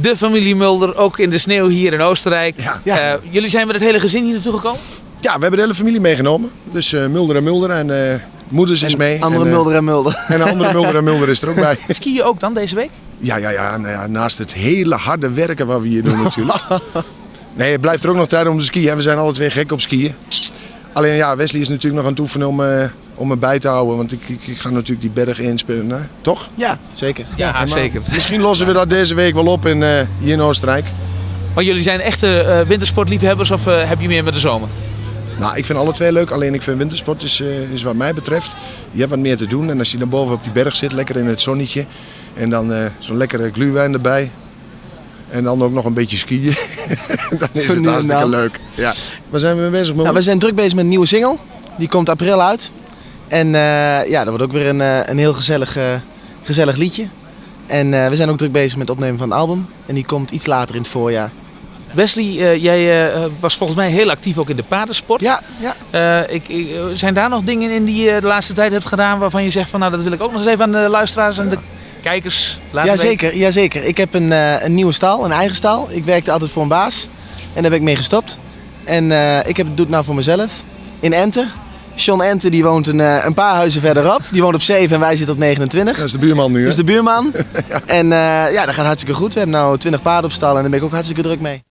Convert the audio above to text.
de familie Mulder, ook in de sneeuw hier in Oostenrijk. Ja. Jullie zijn met het hele gezin hier naartoe gekomen? Ja, we hebben de hele familie meegenomen. Dus Mulder en Mulder en moeders is mee. Andere Mulder en Mulder. En een andere Mulder en Mulder is er ook bij. Ski je ook dan deze week? Ja, nou ja, naast het hele harde werken wat we hier doen natuurlijk. Nee, het blijft er ook nog tijd om te skiën. We zijn alle twee gek op skiën. Alleen ja, Wesley is natuurlijk nog aan het oefenen om me bij te houden. Want ik ga natuurlijk die berg inspelen, toch? Ja, zeker. Ja, zeker. Misschien lossen we dat deze week wel op hier in Oostenrijk. Maar jullie zijn echte wintersportliefhebbers of heb je meer met de zomer? Nou, ik vind alle twee leuk. Alleen ik vind wintersport is wat mij betreft. Je hebt wat meer te doen. En als je dan boven op die berg zit, lekker in het zonnetje. En dan zo'n lekkere glühwein erbij. En dan ook nog een beetje skiën. Dan is het hartstikke leuk. Ja. Waar zijn we mee bezig, Mulder? Nou, we zijn druk bezig met een nieuwe single. Die komt april uit. En dat wordt ook weer een heel gezellig liedje. En we zijn ook druk bezig met het opnemen van het album. En die komt iets later in het voorjaar. Wesley, jij was volgens mij heel actief ook in de paardensport. Ja. Zijn daar nog dingen in die je de laatste tijd hebt gedaan waarvan je zegt van nou dat wil ik ook nog eens even aan de luisteraars en de kijkers laten weten? Jazeker. Ik heb een nieuwe stal, een eigen stal. Ik werkte altijd voor een baas en daar ben ik mee gestopt. En ik doe het nou voor mezelf in Ente. John Ente die woont een paar huizen verderop. Die woont op 7 en wij zitten op 29. Dat is de buurman nu, hè? Dat is de buurman. Ja. En dat gaat hartstikke goed. We hebben nu 20 paarden op stal en daar ben ik ook hartstikke druk mee.